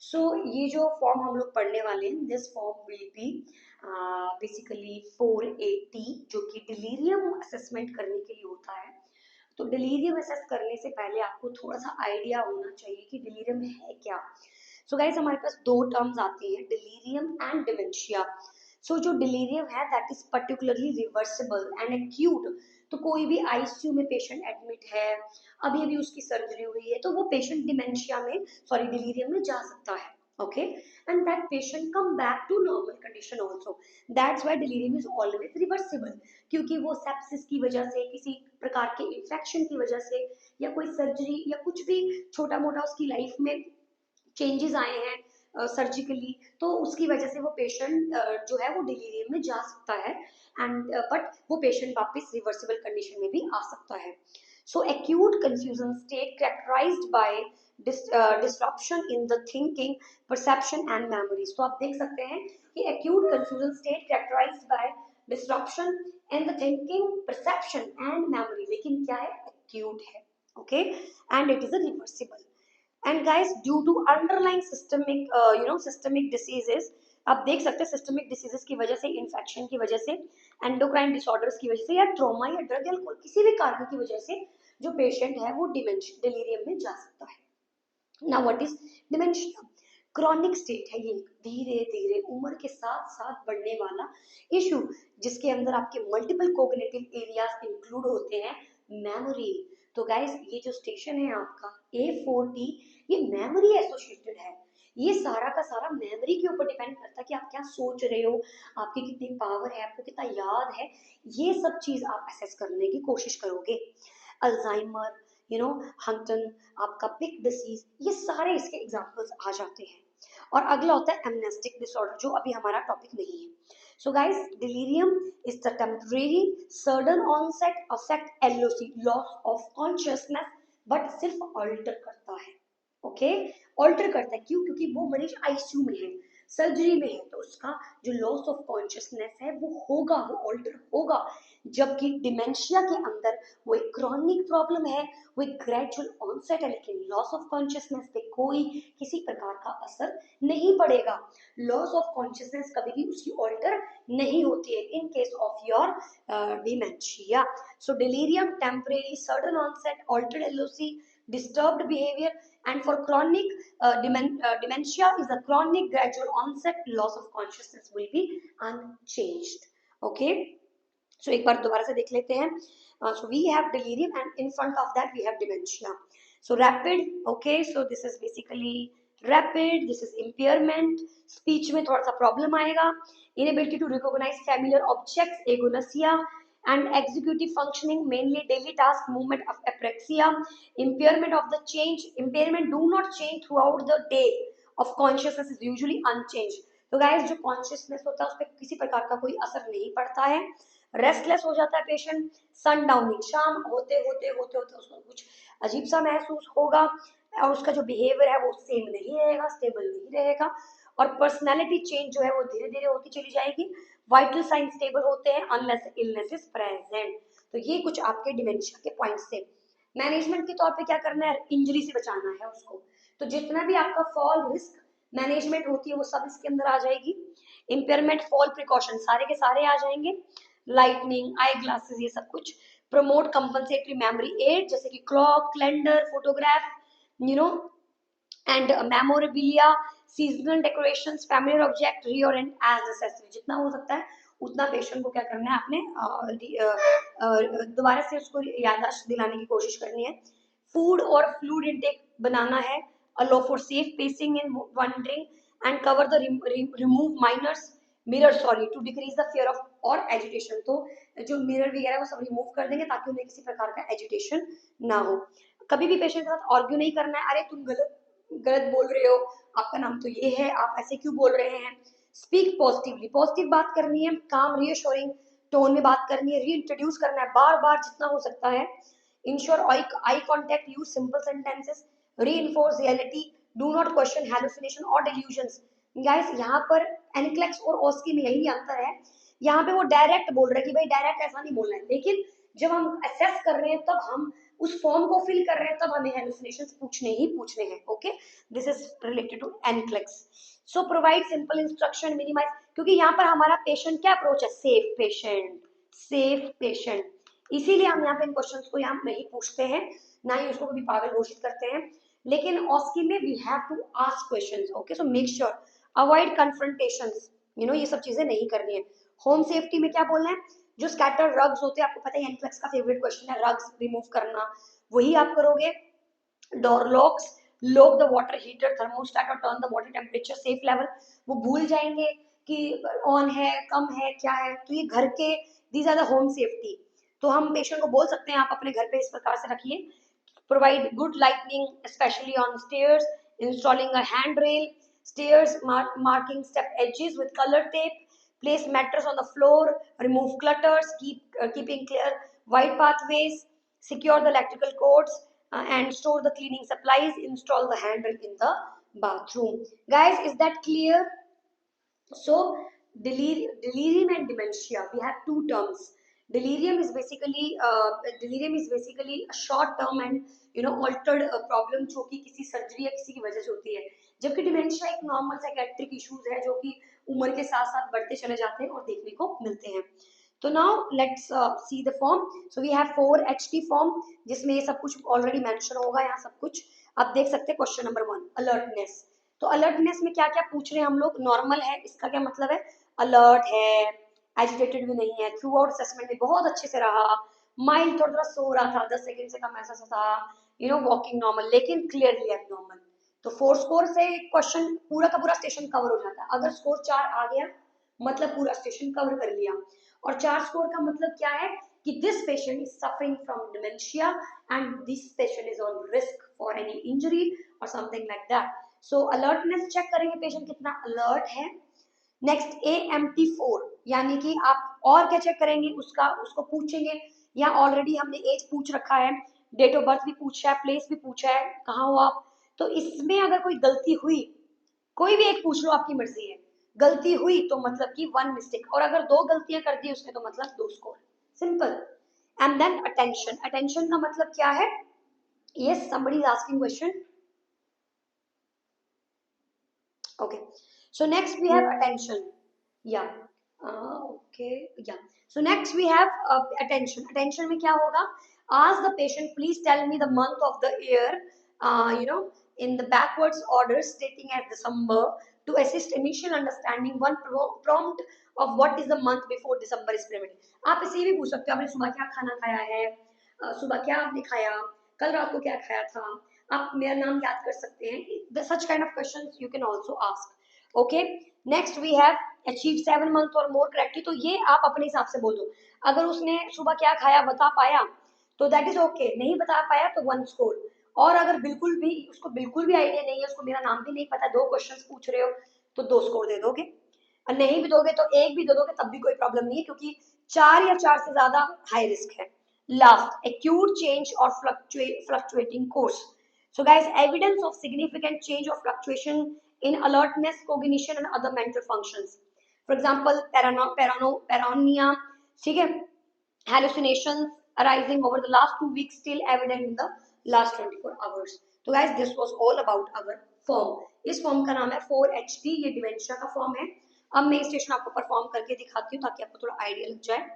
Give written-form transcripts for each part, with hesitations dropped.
सो ये जो फॉर्म हम लोग पढ़ने वाले हैं, this form will be basically 480, जो कि डिलीरियम असेसमेंट करने के लिए होता है। तो डिलीरियम असेस करने से पहले आपको थोड़ा सा आइडिया होना चाहिए कि डिलीरियम है क्या। सो गाइस हमारे पास दो टर्म्स आती हैं, डिलीरियम एंड डिमेंशिया। सो जो डिलीरियम है that is particularly reversible and acute. तो कोई भी आईसीयू में पेशेंट एडमिट है, अभी अभी उसकी सर्जरी हुई है, तो वो पेशेंट डिमेंशिया में, सॉरी डिलीरियम में जा सकता है। Okay, and that patient come back to normal condition also. That's why delirium is always reversible, क्योंकि वो सेप्सिस की वजह से, किसी प्रकार के इन्फेक्शन की वजह से, या कोई सर्जरी या कुछ भी छोटा मोटा उसकी लाइफ में चेंजेस आए हैं सर्जिकली, तो उसकी वजह से वो पेशेंट जो है वो डिलीरियम में जा सकता है, एंड बट वो पेशेंट वापस रिवर्सिबल कंडीशन में भी आ सकता है। So acute confusion state characterised by disruption in the thinking, perception and memories. तो आप देख सकते हैं कि acute confusion state characterised by disruption in the thinking, perception and memory, लेकिन क्या है, एक्यूट है। Okay, and it is a reversible. And guys due to underlying systemic systemic diseases, आप देख सकते हैं सिस्टमिक डिसीजेस की वजह से, इन्फेक्शन की वजह से, एंडोक्राइन डिसऑर्डर्स की वजह से, या ट्रॉमा या ड्रग या किसी भी कारण की वजह से जो पेशेंट है वो डिलीरियम में जा सकता है। Now what is dementia? Chronic state है ये, धीरे धीरे उम्र के साथ साथ बढ़ने वाला इशू, जिसके अंदर आपके मल्टीपल कोग्निटिव एरियाज इंक्लूड होते हैं, मेमोरी। तो गाइस ये जो स्टेशन है आपका A40, ये मेमोरी एसोसिएटेड है। ये सारा का सारा मेमोरी के ऊपर डिपेंड करता है कि आप क्या सोच रहे हो, आपकी कितनी पावर है, आपको कितना याद है, ये सब चीज आप असेस करने की कोशिश करोगे। अल्जाइमर, हंटन, आपका पिक डिसीज, ये सारे इसके एग्जांपल्स आ जाते हैं। और अगला होता है एमनेस्टिक डिसऑर्डर, जो अभी हमारा टॉपिक नहीं है। So guys delirium is the temporary sudden onset affect LOC, loss of consciousness, but सिर्फ ऑल्टर करता है। ओके, ऑल्टर करता है, क्यों? क्योंकि वो मरीज आईसीयू में है, सर्जरी में है, तो उसका जो लॉस ऑफ कॉन्शियसनेस है वो होगा, वो ऑल्टर होगा। जबकि डिमेंशिया के अंदर वो एक क्रॉनिक प्रॉब्लम है, वो एक ग्रेजुअल ऑनसेट है, लेकिन लॉस ऑफ कॉन्शियसनेस पे कोई किसी प्रकार का असर नहीं पड़ेगा। लॉस ऑफ कॉन्शियसनेस कभी भी उसकी ऑल्टर नहीं होती है in case of your dementia. So delirium temporary sudden onset altered LOC disturbed behavior, and for chronic dementia is a chronic gradual onset, loss of consciousness will be unchanged. Okay, so एक बार दोबारा से देख लेते हैं। So we have delirium and in front of that we have dementia. So rapid, okay, so this is basically rapid, this is impairment, speech में थोड़ा सा problem आएगा, inability to recognize familiar objects, agnosia, and executive functioning, mainly daily task, movement of apraxia, impairment of the change, impairment do not change throughout the day, of consciousness is usually unchanged. तो guys जो consciousness होता है उस पर किसी प्रकार का कोई असर नहीं पड़ता है, रेस्टलेस हो जाता है पेशेंट, सन डाउनिंग, शाम होते होते होते होते उसको कुछ अजीब सा महसूस होगा, और उसका जो बिहेवियर है वो सेम नहीं रहेगा, स्टेबल नहीं रहेगा, और पर्सनैलिटी चेंज जो है वो धीरे धीरे होती चली जाएगी। वाइटल साइन स्टेबल होते हैं अनलेस इलनेस इज प्रेजेंट। तो ये कुछ आपके डिमेंशिया के पॉइंट्स थे। मैनेजमेंट के तौर पे क्या करना है, इंजरी से बचाना है उसको, तो जितना भी आपका फॉल रिस्क मैनेजमेंट होती है वो सब इसके अंदर आ जाएगी। इम्पेयरमेंट, फॉल प्रिकॉशन सारे के सारे आ जाएंगे, लाइटनिंग, आई ग्लासेस, ये सब कुछ। प्रमोट कंपनसेटरी मेमोरी एड, जैसे कि clock, calendar, photograph, you know, and memorabilia, seasonal decorations, family object, reorient as necessary. जितना हो सकता है उतना पेशेंट को क्या करना है, आपने दोबारा से उसको याददाश्त दिलाने की कोशिश करनी है। फूड और फ्लूइड इंटेक बनाना है, allow for safe pacing in wandering, and cover the remove miners mirror, sorry, to decrease the fear of और एजिटेशन। तो जो मिरर वगैरह वो सब रिमूव कर देंगे ताकि उन्हें किसी प्रकार का एजिटेशन ना हो। कभी भी पेशेंट के साथ आर्ग्यू नहीं करना है, अरे तुम गलत गलत बोल रहे हो, आपका नाम तो ये है, आप ऐसे क्यों बोल रहे हैं। स्पीक पॉजिटिवली, पॉजिटिव बात करनी है, काम रीअश्योरिंग टोन में बात करनी है, रीइंट्रोड्यूस करना है बार बार जितना हो सकता है। Ensure eye contact, use simple sentences, reinforce reality, do not question hallucination और डिल्यूजन्स। गाइस यहाँ पर एनक्लेक्स और ओस्की में यही अंतर है, यहाँ पे वो डायरेक्ट बोल रहे हैं कि भाई डायरेक्ट ऐसा नहीं बोलना है, लेकिन जब हम असेस कर रहे हैं तब हम उस फॉर्म को फिल कर रहे हैं, तब हमें हेलुसिनेशंस पूछने ही पूछने हैं। Okay, this is related to NCLEX. So provide simple instruction, minimize, क्योंकि यहाँ पर हमारा पेशेंट क्या अप्रोच है, सेफ पेशेंट, सेफ पेशेंट, इसीलिए हम यहाँ पे इन क्वेश्चंस को यहाँ नहीं पूछते हैं, ना ही उसको कभी पागल घोषित करते हैं। लेकिन ऑस्की में we have to ask questions. Okay, so make sure avoid confrontations, ये सब चीजें नहीं करनी है। होम सेफ्टी में क्या बोलना है, जो स्कैटर्ड रग्स होते हैं, आपको पता है एनक्लेक्स का फेवरेट क्वेश्चन है, रग्स रिमूव करना, वही आप करोगे। Door locks, lock the water heater, thermostat और turn the water temperature safe level, वो भूल जाएंगे कि ऑन है, कम है, क्या है, तो ये घर के, these are the home safety. तो हम पेशेंट को बोल सकते हैं आप अपने घर पे इस प्रकार से रखिए। Provide good lightning specially on stairs, installing a hand rail, stairs, marking step edges with color tape, place mattress on the floor, remove clutters, keeping clear wide pathways, secure the electrical cords, and store the cleaning supplies, install the handrail in the bathroom. Guys, is that clear? So delirium and dementia, we have two terms. Delirium is basically a short term and altered problem जो कि किसी surgery या किसी की वजह से होती है, जबकि डिमेंशिया एक नॉर्मल साइकेट्रिक इश्यूज है जो कि उम्र के साथ साथ बढ़ते चले जाते हैं और देखने को मिलते हैं। तो now let's see the form. So we have 4HT form, जिसमें ये सब कुछ ऑलरेडी मेंशन होगा यहाँ सब कुछ। आप देख सकते हैं क्वेश्चन नंबर 1, अलर्टनेस। तो अलर्टनेस में क्या क्या पूछ रहे हैं हम लोग, नॉर्मल है, इसका क्या मतलब है, अलर्ट है, एजिटेटेड भी नहीं है, थ्रू आउट असेसमेंट में बहुत अच्छे से रहा, माइल्ड थोड़ा थोड़ा सो रहा था, 10 सेकंड से कम ऐसा था, वॉकिंग नॉर्मल, लेकिन क्लियरली एबनॉर्मल। तो 4 स्कोर से क्वेश्चन पूरा का पूरा स्टेशन कवर हो जाता है। अगर स्कोर 4 आ गया मतलब पूरा स्टेशन कवर कर लिया। और 4 स्कोर का मतलब क्या है कि this patient is suffering from dementia and this patient is on risk for any injury और something like that. So alertness check करेंगे पेशेंट कितना अलर्ट है। नेक्स्ट AMT4, यानी कि आप और क्या चेक करेंगे, उसको पूछेंगे, या ऑलरेडी हमने एज पूछ रखा है, डेट ऑफ बर्थ भी पूछा है, प्लेस भी पूछा है, कहाँ हो आप। तो इसमें अगर कोई गलती हुई, कोई भी एक पूछ लो, आपकी मर्जी है, गलती हुई तो मतलब कि 1 मिस्टेक, और अगर 2 गलतियां कर दी उसने तो मतलब 2 score, simple. And then attention, attention का मतलब क्या है, yes somebody is asking question. Okay, so next we have attention. Yeah, okay, yeah. So next we have attention. Attention में क्या होगा, ask the patient please tell me the month of the year, in the backwards order stating as December to assist initial understanding. One prompt of what is the month before December is prevalent. आप इसे भी पूछ सकते हो, आपने सुबह क्या खाना खाया है, सुबह क्या आपने खाया, कल रात को क्या खाया था, आप मेरा नाम याद कर सकते हैं। Such kind of questions you can also ask. Okay, next we have achieve 7 month or more correctly. तो ये आप अपने हिसाब से बोल दो, अगर उसने सुबह क्या खाया बता पाया तो दैट इज ओके, नहीं बता पाया तो 1 स्कोर। और अगर उसको बिल्कुल भी आइडिया नहीं है, उसको मेरा नाम भी नहीं पता, 2 क्वेश्चंस पूछ रहे हो तो 2 स्कोर दे दोगे, और नहीं भी दोगे तो 1 भी दे दोगे, तब भी कोई प्रॉब्लम नहीं है, क्योंकि 4 या 4 से ज्यादा हाई रिस्क है। Last, acute change or fluctuating course. So guys, evidence of significant change or fluctuation in alertness, cognition and other mental functions. For example, paranoia, ठीक है, hallucinations arising over the last 2 weeks still evident in the last 24 hours. तो guys, this was all about our form. इस form का नाम है 4HT, ये dementia का form है। अब मैं स्टेशन आपको परफॉर्म करके दिखाती हूँ ताकि आपको थोड़ा आइडिया लग जाए।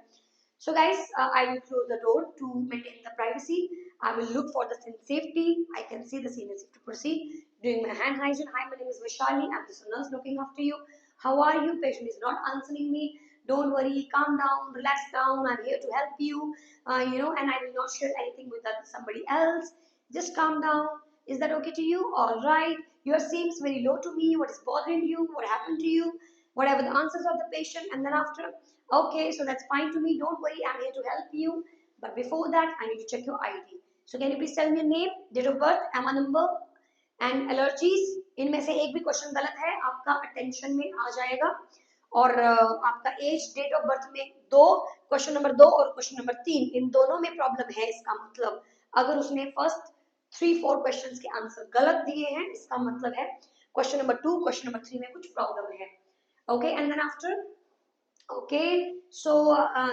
So guys, I will close the door to maintain the privacy. I will look for the safety. I can see the scene is to proceed. Doing my hand hygiene. Hi, my name is Vishali. I'm just a nurse looking after you. How are you? Patient is not answering me. Don't worry. Calm down. Relax down. I'm here to help you. And I will not share anything with somebody else. Just calm down. Is that okay to you? All right. Your seems very low to me. What is bothering you? What happened to you? Whatever the answers of the patient, and then after, okay, so that's fine to me, don't worry, I'm here to help you, but before that I need to check your ID. So can you please tell me your name, date of birth, AMA number and allergies. इनमें से एक भी question गलत है आपका attention में आ जाएगा, और आपका एज, डेट ऑफ बर्थ में क्वेश्चन नंबर 2 और क्वेश्चन नंबर 3, इन दोनों में प्रॉब्लम है। इसका मतलब अगर उसने फर्स्ट 3-4 क्वेश्चंस के आंसर गलत दिए हैं, इसका मतलब है क्वेश्चन नंबर 2, क्वेश्चन नंबर 3 में कुछ प्रॉब्लम है। Okay, and then after, okay, so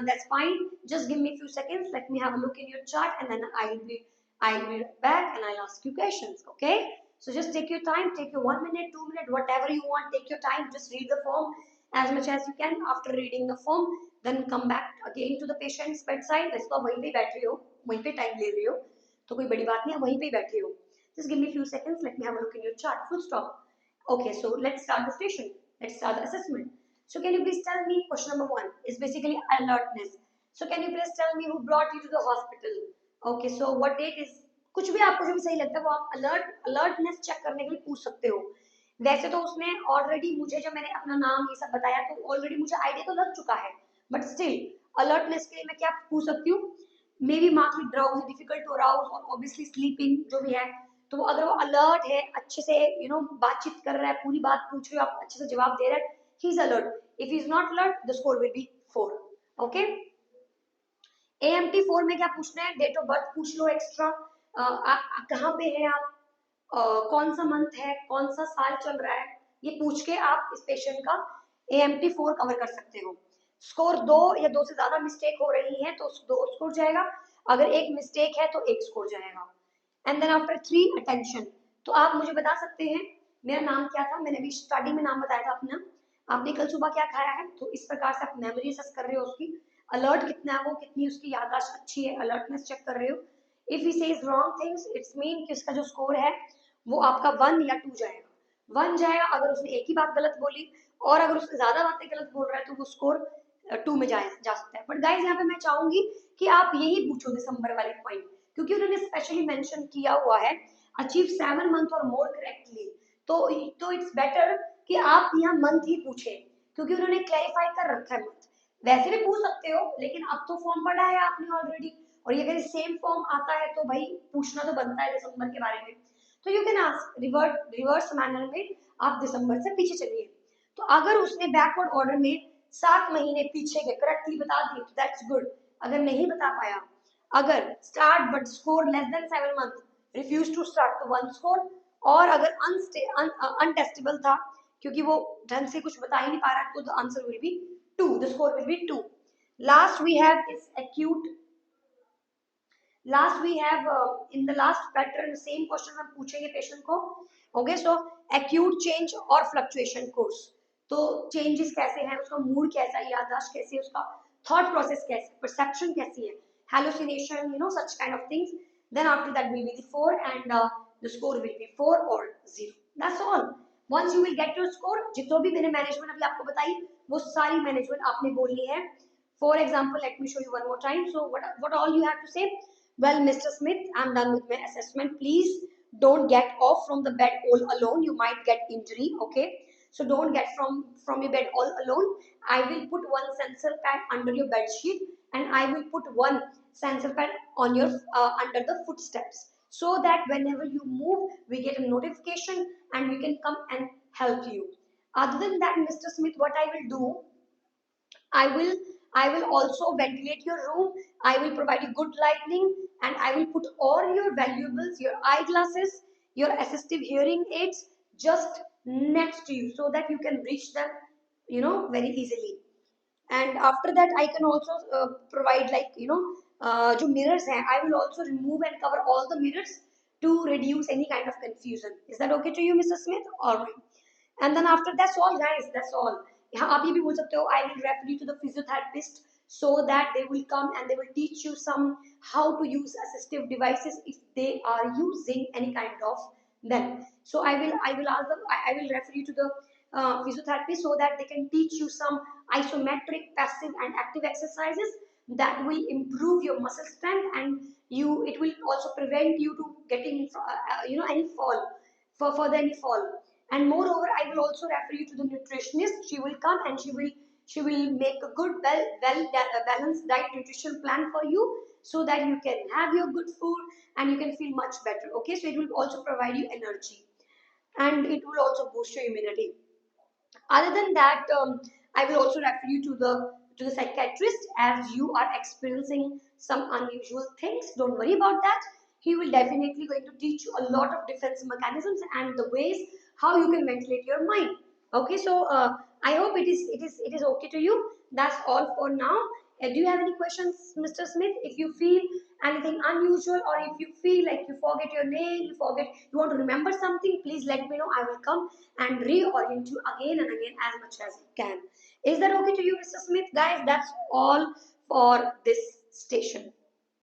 that's fine. Just give me a few seconds. Let me have a look in your chart, and then I will be I'll be right back and I'll ask you questions. Okay? So just take your time, take your 1 minute, 2 minute, whatever you want. Take your time. Just read the form as much as you can. After reading the form, then come back again to the patient's bedside. वैसे तो वहीं पे बैठ रही हो, वहीं पे time ले रही हो, तो कोई बड़ी बात नहीं है, वहीं पे बैठे हो. Just give me a few seconds. Let me have a look in your chart. Full stop. Okay, so let's start the station. Let's start the assessment. So can you please tell me, question number 1 is basically alertness. So can you please tell me who brought you to the hospital? Okay, so what date is, कुछ भी आपको जो भी सही लगता है वो आप अलर्टनेस चेक करने के लिए पूछ सकते हो. वैसे तो उसने ऑलरेडी मुझे, जब मैंने अपना नाम ये सब बताया तो ऑलरेडी मुझे आइडिया तो लग चुका है, बट स्टिल अलर्टनेस के लिए मैं क्या पूछ सकती हूँ, may be marked with drowsy, difficult to arouse और ऑब्वियसली स्लीपिंग जो भी है. तो अगर वो अलर्ट है, अच्छे से बातचीत कर रहा है, पूरी बात पूछ रहे हो आप, अच्छे से जवाब दे रहा है, he is alert. If he is not alert, the score will be 4. Okay. AMT 4 में क्या पूछना है, डेट ऑफ बर्थ पूछ लो एक्स्ट्रा, कहाँ पे है आप, कौन सा मंथ है, कौन सा साल चल रहा है, ये पूछ के आप इस पेशेंट का AMT 4 कवर कर सकते हो. स्कोर 2 या 2 से ज्यादा मिस्टेक हो रही है तो 2 स्कोर जाएगा, अगर एक मिस्टेक है तो 1 स्कोर जाएगा. And then after 3 attention. तो आप मुझे बता सकते हैं मेरा नाम क्या था, मैंने अभी स्टार्टिंग में नाम बताया था अपना, आपने कल सुबह क्या खाया है, तो इस प्रकार से आप मेमोरी असेस कर रहे हो उसकी, अलर्ट कितना है वो, कितनी उसकी याददाश्त अच्छी है, अलर्टनेस चेक कर रहे हो. If he says wrong things, it's mean कि उसका जो स्कोर है वो आपका 1 या 2 जाएगा. 1 जाएगा अगर उसने एक ही बात गलत बोली, और अगर उसने ज्यादा बातें गलत बोल रहा है तो वो स्कोर 2 में जा सकता है. बट गाइज यहाँ पे मैं चाहूंगी कि आप यही पूछो दिसंबर वाले पॉइंट, क्योंकि उन्होंने स्पेशली मेंशन किया हुआ है अचीव 7 मंथ और मोर करेक्टली, तो इट्स बेटर कि आप यहाँ मंथ ही पूछे, क्योंकि उन्होंने क्लैरिफाई कर रखा है मंथ. वैसे भी पूछ सकते हो, लेकिन अब तो फॉर्म पढ़ा है आपने ऑलरेडी, और ये अगर सेम फॉर्म आता है तो भाई पूछना तो बनता है दिसंबर के बारे में. तो you can ask reverse manner में, आप दिसंबर से पीछे चलिए. तो अगर उसने बैकवर्ड ऑर्डर में 7 महीने पीछे के करेक्टली बता दिए तो दैट्स गुड. अगर नहीं बता पाया, अगर start but score less than 7 month, refuse to start तो 1 स्कोर, और अगर अनटेस्टेबल था क्योंकि वो ढंग से कुछ बता ही नहीं पा रहा, तो the answer will be 2, the score will be 2. Last we have is acute. Last we have in the last pattern same question हम पूछेंगे पेशेंट को. Okay, so acute change और fluctuation course. तो changes कैसे हैं, उसका मूड कैसा है, याददाश्त कैसी है, उसका thought process कैसी है, perception कैसी है, hallucination, such kind of things. Then after that will be the 4 and the score will be 4 or 0. That's all. Once you will get your score, जितो भी मैंने मैनेजमेंट अभी आपको बताई वो सारी मैनेजमेंट आपने बोलनी है. For example, let me show you one more time. So what all you have to say? Well, Mr. Smith, I'm done with my assessment. Please don't get off from the bed all alone. You might get injury. Okay. So don't get from your bed all alone. I will put one sensor pad under your bed sheet, and I will put one sensor pad on your under the footsteps, so that whenever you move, we get a notification and we can come and help you. Other than that, Mr. Smith, what I will do, I will I will also ventilate your room. I will provide you good lighting, and I will put all your valuables, your eyeglasses, your assistive hearing aids just next to you so that you can reach them, very easily. And after that, I can also provide, like, जो mirrors हैं, I will also remove and cover all the mirrors to reduce any kind of confusion. Is that okay to you, Mr. Smith? All right. And then after, that's all guys, that's all. यहाँ आप ये भी बोल सकते हो, I will refer you to the physiotherapist so that they will come and they will teach you some how to use assistive devices if they are using any kind of them. So I will ask them, I will refer you to the physiotherapist so that they can teach you some isometric passive and active exercises that will improve your muscle strength, and it will also prevent you to getting any fall, for further any fall. And moreover, I will also refer you to the nutritionist. She will come and she will make a good balanced diet nutrition plan for you so that you can have your good food and you can feel much better. Okay, so it will also provide you energy and it will also boost your immunity. Other than that, I will also refer you to the psychiatrist as you are experiencing some unusual things. Don't worry about that. He will definitely going to teach you a lot of defense mechanisms and the ways how you can ventilate your mind. Okay, so I hope it is okay to you. That's all for now. Do you have any questions, Mr. Smith? If you feel anything unusual, or if you feel like you forget your name, you want to remember something, please let me know. I will come and reorient you again and again as much as I can. Is that okay to you, Mr. Smith? Guys, that's all for this station.